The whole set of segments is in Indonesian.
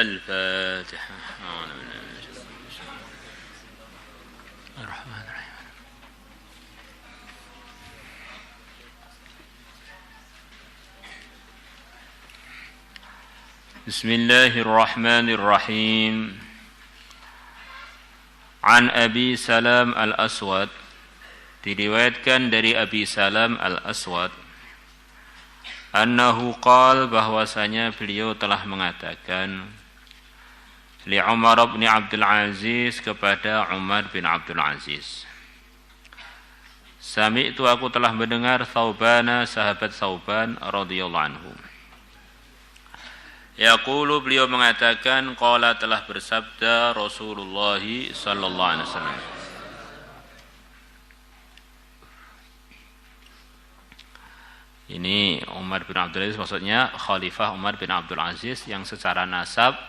الفاتحة. الرحمن الرحيم. بسم الله الرحمن الرحيم. عن أبي سلام الأسود, diriwayatkan dari Abi Salam al-Aswad, annahu qal, bahwasanya beliau telah mengatakan, li Umar bin Abdul Aziz, kepada Umar bin Abdul Aziz, sami'tu, aku telah mendengar Thawbana, sahabat Thawban radhiyallahu anhu, yaqulu, beliau mengatakan, qala, telah bersabda Rasulullah sallallahu alaihi wasallam. Ini Umar bin Abdul Aziz, maksudnya Khalifah Umar bin Abdul Aziz yang secara nasab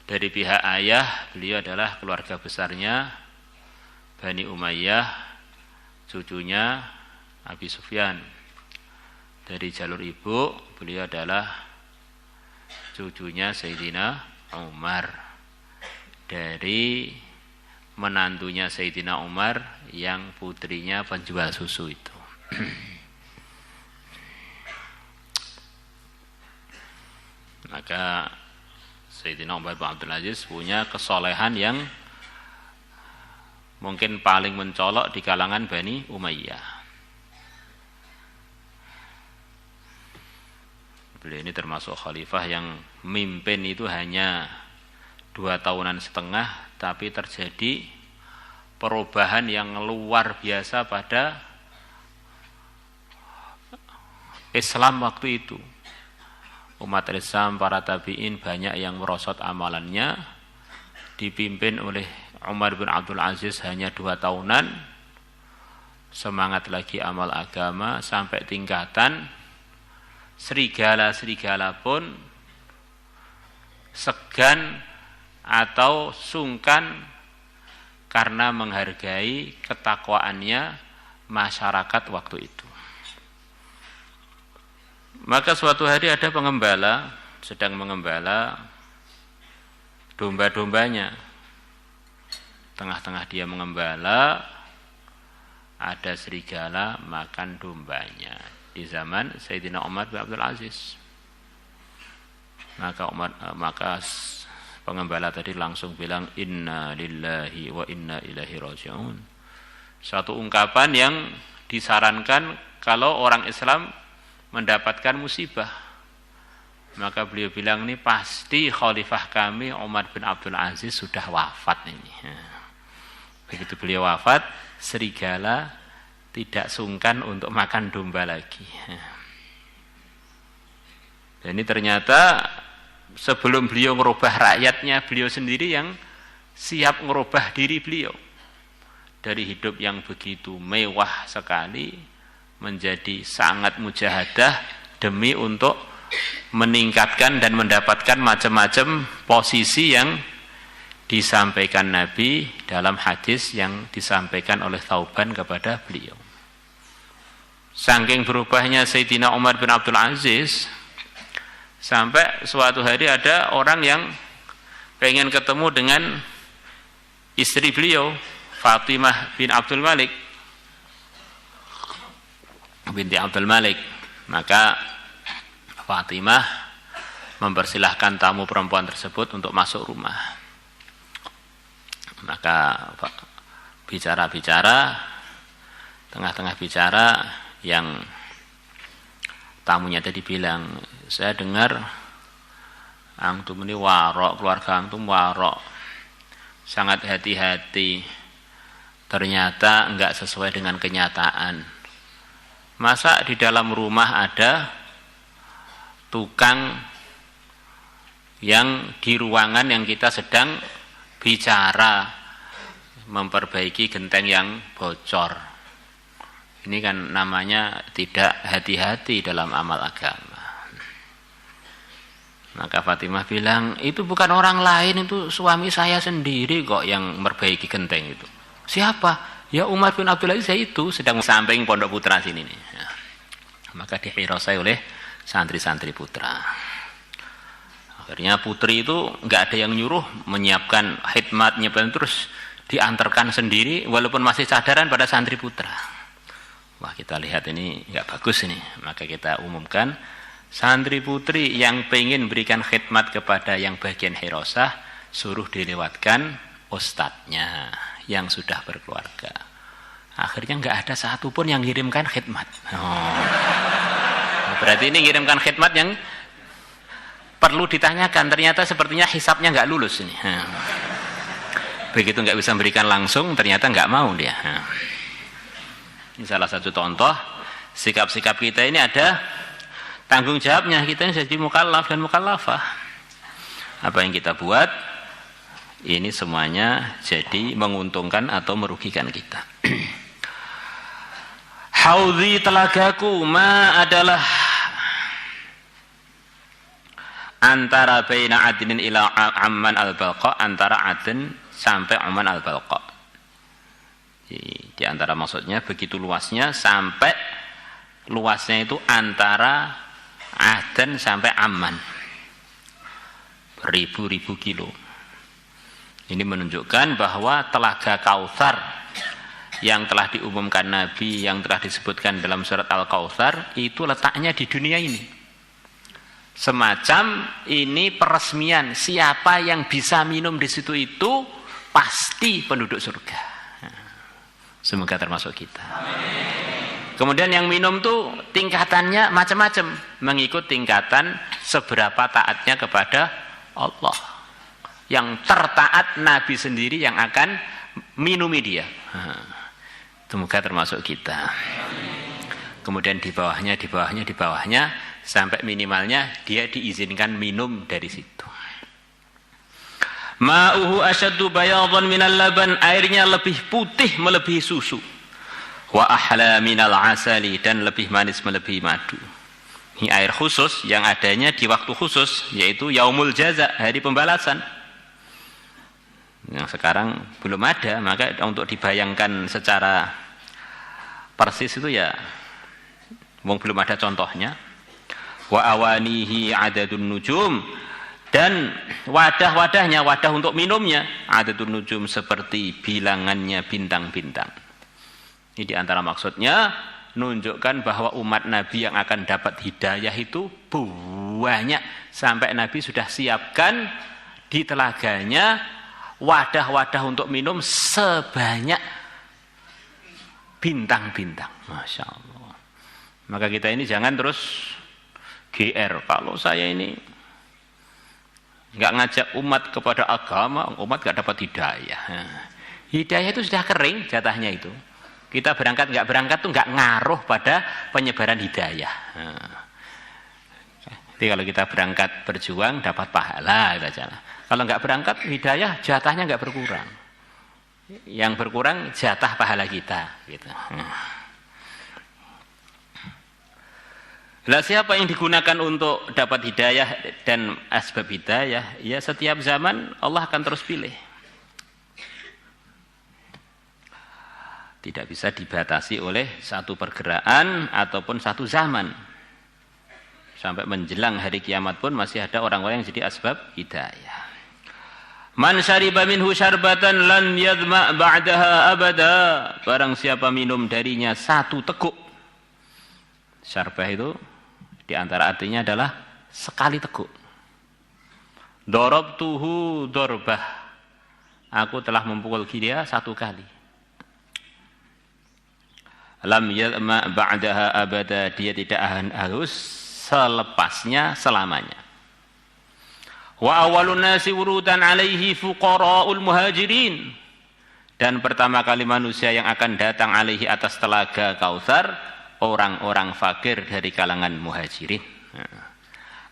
dari pihak ayah beliau adalah keluarga besarnya Bani Umayyah, cucunya Abi Sufyan. Dari jalur ibu beliau adalah cucunya Sayyidina Umar, dari menantunya Sayyidina Umar yang putrinya penjual susu itu. Maka Sayyidina Umar bin Abdul Aziz punya kesolehan yang mungkin paling mencolok di kalangan Bani Umayyah. Beliau ini termasuk khalifah yang mimpin itu hanya 2 tahunan setengah, tapi terjadi perubahan yang luar biasa pada Islam waktu itu. Umat Islam, para tabi'in banyak yang merosot amalannya, dipimpin oleh Umar bin Abdul Aziz hanya 2 tahunan, semangat lagi amal agama, sampai tingkatan serigala-serigala pun segan atau sungkan karena menghargai ketakwaannya masyarakat waktu itu. Maka suatu hari ada pengembala sedang mengembala domba-dombanya. Tengah-tengah dia mengembala, ada serigala makan dombanya di zaman Sayyidina Umar bin Abdul Aziz. Maka pengembala tadi langsung bilang, inna lillahi wa inna ilaihi raji'un. Suatu ungkapan yang disarankan kalau orang Islam mendapatkan musibah. Maka beliau bilang, ini pasti khalifah kami Umar bin Abdul Aziz sudah wafat ini. Begitu beliau wafat, serigala tidak sungkan untuk makan domba lagi. Dan ini ternyata sebelum beliau merubah rakyatnya, beliau sendiri yang siap merubah diri beliau. Dari hidup yang begitu mewah sekali menjadi sangat mujahadah demi untuk meningkatkan dan mendapatkan macam-macam posisi yang disampaikan Nabi dalam hadis yang disampaikan oleh Thawban kepada beliau. Saking berubahnya Sayyidina Umar bin Abdul Aziz, sampai suatu hari ada orang yang pengen ketemu dengan istri beliau, Fatimah bin Abdul Malik, binti Abdul Malik. Maka Fatimah mempersilahkan tamu perempuan tersebut untuk masuk rumah. Maka bicara-bicara, tengah-tengah bicara, yang tamunya tadi bilang, saya dengar antum ini warok, keluarga antum warok, sangat hati-hati. Ternyata enggak sesuai dengan kenyataan. Masa di dalam rumah ada tukang yang di ruangan yang kita sedang bicara memperbaiki genteng yang bocor. Ini kan namanya tidak hati-hati dalam amal agama. Maka Fatimah bilang, itu bukan orang lain, itu suami saya sendiri kok yang memperbaiki genteng itu. Siapa? Ya Umar bin Abdul Aziz, itu sedang samping Pondok Putra sini nih. Maka dihirasai oleh santri-santri putra. Akhirnya putri itu nggak ada yang nyuruh menyiapkan khidmat, nyiapkan, terus diantarkan sendiri walaupun masih sadaran pada santri putra. Wah, kita lihat ini nggak bagus ini. Maka kita umumkan santri putri yang pengen berikan khidmat kepada yang bagian hirosah, suruh dilewatkan ustadznya yang sudah berkeluarga. Akhirnya nggak ada satupun yang ngirimkan khidmat. Berarti ini ngirimkan khidmat yang perlu ditanyakan, ternyata sepertinya hisapnya nggak lulus ini. Begitu nggak bisa memberikan langsung, ternyata nggak mau dia. Ini salah satu contoh sikap-sikap kita ini ada tanggung jawabnya. Kita ini jadi mukallaf dan mukallafah. Apa yang kita buat ini semuanya jadi menguntungkan atau merugikan kita. Haudhi, telagaku, ma adalah antara baina adnin ila amman al-balqa, antara Aden sampai Amman al-Balqa. Di antara maksudnya begitu luasnya, sampai luasnya itu antara Aden sampai Amman, ribu-ribu kilo. Ini menunjukkan bahwa telaga Kautsar yang telah diumumkan Nabi, yang telah disebutkan dalam surat Al-Kautsar, itu letaknya di dunia ini. Semacam ini peresmian, siapa yang bisa minum di situ itu pasti penduduk surga. Semoga termasuk kita. Kemudian yang minum tuh tingkatannya macam-macam, mengikut tingkatan seberapa taatnya kepada Allah. Yang tertaat Nabi sendiri yang akan minumi dia. Semoga termasuk kita. Kemudian di bawahnya sampai minimalnya dia diizinkan minum dari situ. Ma'uhu asyaddu bayadan minal laban, airnya lebih putih melebihi susu. Wa ahla minal asali, dan lebih manis melebihi madu. Ini air khusus yang adanya di waktu khusus, yaitu yaumul jaza, hari pembalasan. Yang sekarang belum ada, maka untuk dibayangkan secara persis itu ya belum ada contohnya. Wa awanihi adadun nujum, dan wadah-wadahnya, wadah untuk minumnya adadun nujum, seperti bilangannya bintang-bintang. Ini diantara maksudnya menunjukkan bahwa umat Nabi yang akan dapat hidayah itu banyak, sampai Nabi sudah siapkan di telaganya wadah-wadah untuk minum sebanyak bintang-bintang. Masya Allah. Maka kita ini jangan terus GR, kalau saya ini nggak ngajak umat kepada agama, umat nggak dapat hidayah. Hidayah itu sudah kering jatahnya itu. Kita berangkat nggak berangkat tuh nggak ngaruh pada penyebaran hidayah. Jadi kalau kita berangkat berjuang dapat pahala, kita jalan. Kalau nggak berangkat hidayah jatahnya nggak berkurang. Yang berkurang jatah pahala kita. Gitu. Lah siapa yang digunakan untuk dapat hidayah dan asbab hidayah? Ya setiap zaman Allah akan terus pilih. Tidak bisa dibatasi oleh satu pergerakan ataupun satu zaman. Sampai menjelang hari kiamat pun masih ada orang-orang yang jadi asbab hidayah. Man syariba minhu syarbatan lan yadma ba'daha abada. Barang siapa minum darinya satu teguk. Syarbah itu di antara artinya adalah sekali teguk. Darabtuhu darbah. Aku telah memukul dia satu kali. Lam yadma ba'daha abada, dia tidak harus selepasnya selamanya. Wa awwalun nasi wurudan alaihi fuqara'ul muhajirin, dan pertama kali manusia yang akan datang alaihi atas telaga Kautsar orang-orang fakir dari kalangan muhajirin.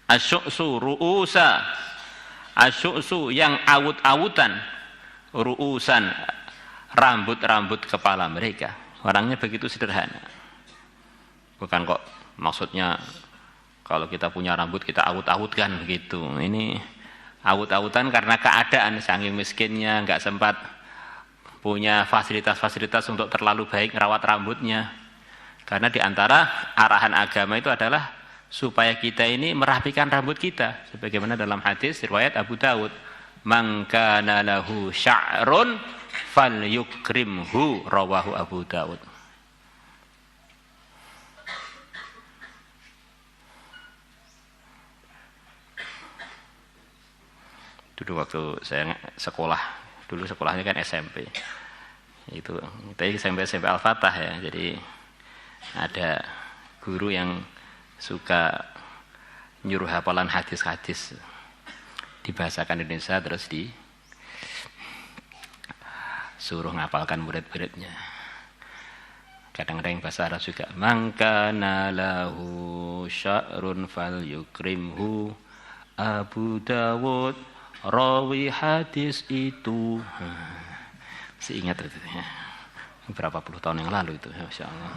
Asyu'su ru'usa, asyu'su yang awut-awutan, ru'usan rambut-rambut kepala mereka. Orangnya begitu sederhana. Bukan kok maksudnya kalau kita punya rambut kita awut-awutkan begitu. Ini awut-awutan karena keadaan, saking miskinnya nggak sempat punya fasilitas-fasilitas untuk terlalu baik merawat rambutnya. Karena di antara arahan agama itu adalah supaya kita ini merapikan rambut kita sebagaimana dalam hadis riwayat Abu Dawud, man kana lahu sya'run falyukrimhu, rawahu Abu Dawud. Dulu waktu saya sekolah, dulu sekolahnya kan SMP. Itu tadi SMP Al-Fatah ya. Jadi ada guru yang suka nyuruh hafalan hadis-hadis dibahasakan Indonesia terus suruh ngapalkan murid-muridnya. Kadang-kadang bahasa Arab juga. Mangkana lahu sya'run falyukrimhu, Abu Dawud rawi hadis itu. Masih ingat itu ya. Berapa puluh tahun yang lalu itu, Masya Allah.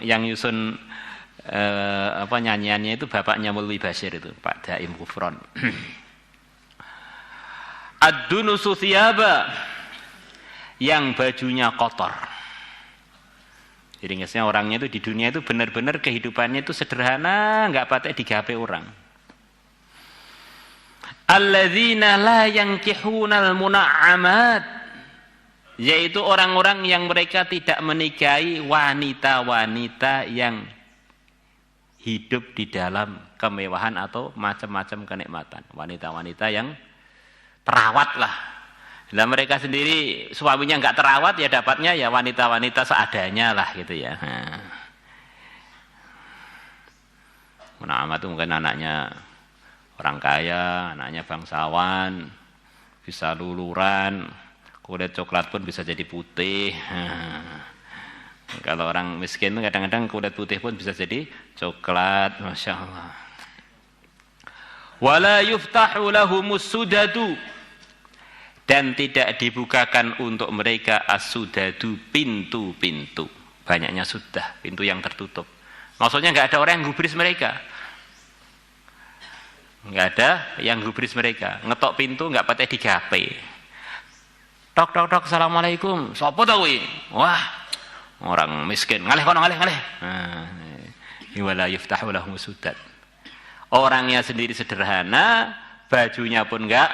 Yang nyusun nyanyiannya itu bapaknya Mulwi Bashir itu, Pak Daim Gufron. Ad-dunusu thiyaba, yang bajunya kotor. Jadi ngesnya orangnya itu di dunia itu benar-benar kehidupannya itu sederhana, enggak patek digawe orang. Alladzina la yankihunal muna'amat, yaitu orang-orang yang mereka tidak menikahi wanita-wanita yang hidup di dalam kemewahan atau macam-macam kenikmatan. Wanita-wanita yang terawat lah. Nah, mereka sendiri suaminya enggak terawat, ya dapatnya ya wanita-wanita seadanya lah gitu ya. Muna'amat itu mungkin anaknya orang kaya, anaknya bangsawan, bisa luluran, kulit coklat pun bisa jadi putih. Kalau orang miskin kadang-kadang kulit putih pun bisa jadi coklat, Masya Allah. Wala yuftahu lahumus sudadu, dan tidak dibukakan untuk mereka as-sudadu, pintu-pintu. Banyaknya sudah, pintu yang tertutup. Maksudnya enggak ada orang yang gubris mereka. Enggak ada yang gubris mereka. Ngetok pintu enggak patek digape. Tok tok tok, assalamualaikum. Sopo ta kuwi? Wah, orang miskin. Ngalih kono, ngalih. Wala yuftahu lahum sudad. Orangnya sendiri sederhana, bajunya pun enggak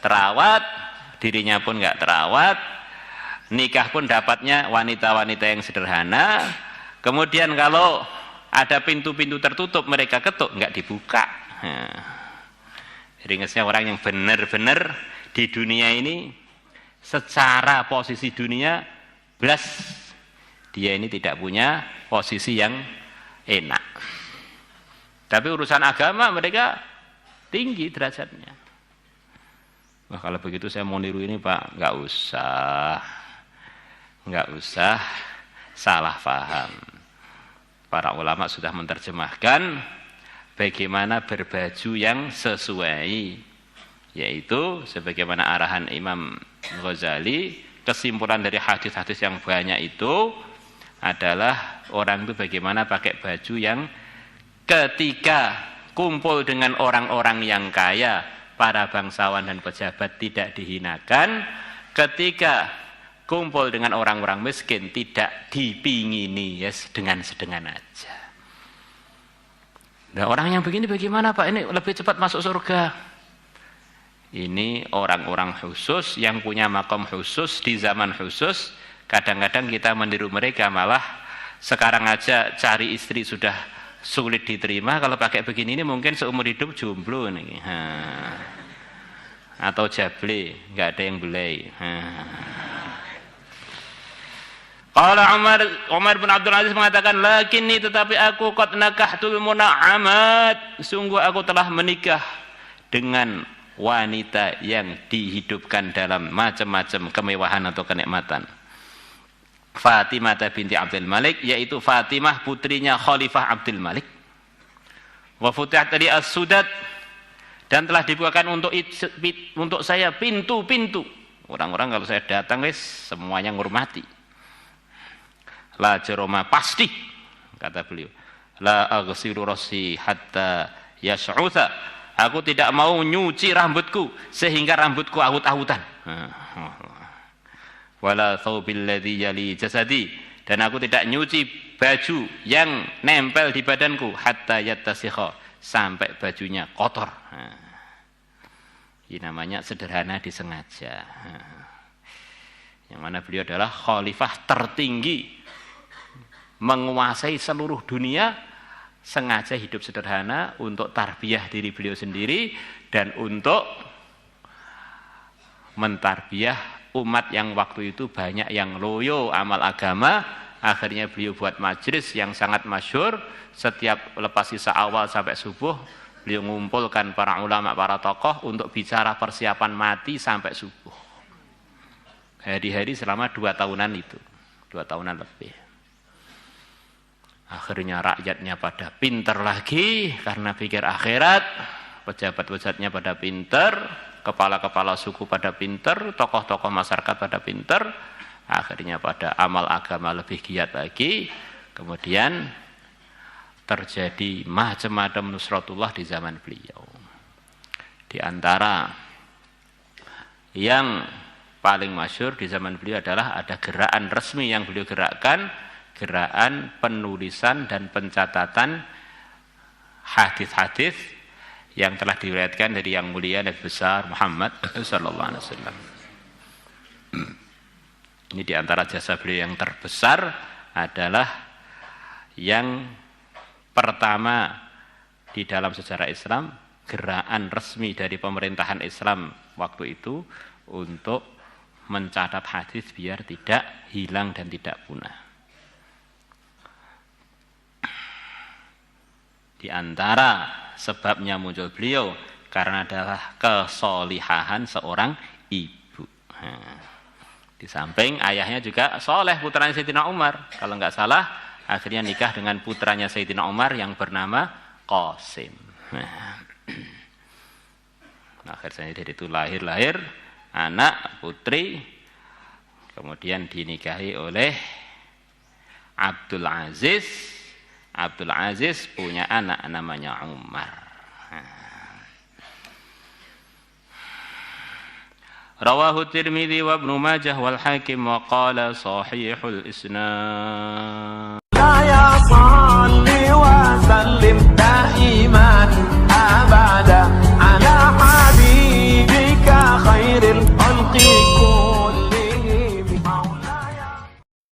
terawat, dirinya pun enggak terawat. Nikah pun dapatnya wanita-wanita yang sederhana. Kemudian kalau ada pintu-pintu tertutup mereka ketuk, enggak dibuka. Ringesnya orang yang benar-benar di dunia ini secara posisi dunia belas dia ini tidak punya posisi yang enak. Tapi urusan agama mereka tinggi derajatnya. Wah, kalau begitu saya mau niru ini Pak, enggak usah salah paham. Para ulama sudah menerjemahkan bagaimana berbaju yang sesuai, yaitu sebagaimana arahan Imam Ghazali, kesimpulan dari hadis-hadis yang banyak itu adalah orang itu bagaimana pakai baju yang ketika kumpul dengan orang-orang yang kaya, para bangsawan dan pejabat tidak dihinakan, ketika kumpul dengan orang-orang miskin tidak dipingini, yes, dengan sedengan aja. Nah, orang yang begini bagaimana Pak? Ini lebih cepat masuk surga. Ini orang-orang khusus yang punya makom khusus di zaman khusus. Kadang-kadang kita meniru mereka, malah sekarang aja cari istri sudah sulit diterima. Kalau pakai begini ini mungkin seumur hidup jomblo nih. Atau jable, nggak ada yang belai. Qala Umar bin Abdul Aziz mengatakan, lakinni, tetapi aku qad nakahtul muna'amat, sungguh aku telah menikah dengan wanita yang dihidupkan dalam macam-macam kemewahan atau kenikmatan. Fatimah binti Abdul Malik, yaitu Fatimah putrinya Khalifah Abdul Malik. Wa futihat li as-sudad, dan telah dibukakan untuk saya pintu-pintu. Orang-orang kalau saya datang semuanya ngurmati. La jaroma, pasti kata beliau, la aghsilu rasi hatta yas'utha, aku tidak mau nyuci rambutku sehingga rambutku awut-awutan. Wala thawbil ladzi yali jasadi, Dan aku tidak nyuci baju yang nempel di badanku hatta yattasikha, sampai bajunya kotor. Ini namanya sederhana disengaja. Yang mana beliau adalah khalifah tertinggi, menguasai seluruh dunia, sengaja hidup sederhana untuk tarbiyah diri beliau sendiri dan untuk mentarbiyah umat yang waktu itu banyak yang loyo amal agama. Akhirnya beliau buat majelis yang sangat masyhur, setiap lepas sisa awal sampai subuh beliau mengumpulkan para ulama, para tokoh untuk bicara persiapan mati sampai subuh. Hari-hari selama 2 tahunan itu, 2 tahunan lebih. Akhirnya rakyatnya pada pinter lagi karena pikir akhirat, pejabat-pejabatnya pada pinter, kepala-kepala suku pada pinter, tokoh-tokoh masyarakat pada pinter, akhirnya pada amal agama lebih giat lagi. Kemudian terjadi macam-macam nusratullah di zaman beliau. Di antara yang paling masyhur di zaman beliau adalah ada gerakan resmi yang beliau gerakkan, gerakan penulisan dan pencatatan hadis-hadis yang telah diriwayatkan dari yang mulia Nabi besar Muhammad sallallahu alaihi wasallam. Ini di antara jasa beliau yang terbesar adalah yang pertama di dalam sejarah Islam, gerakan resmi dari pemerintahan Islam waktu itu untuk mencatat hadis biar tidak hilang dan tidak punah. Di antara sebabnya muncul beliau karena adalah kesolihahan seorang ibu. Di samping ayahnya juga soleh, putranya Sayyidina Umar. Kalau nggak salah, akhirnya nikah dengan putranya Sayyidina Umar yang bernama Qasim. Akhirnya dari itu lahir anak putri, kemudian dinikahi oleh Abdul Aziz. Abdul Aziz punya anak namanya Umar. Rawahu Tirmidzi wa Ibnu Majah wal Hakim wa qala sahihul isnad.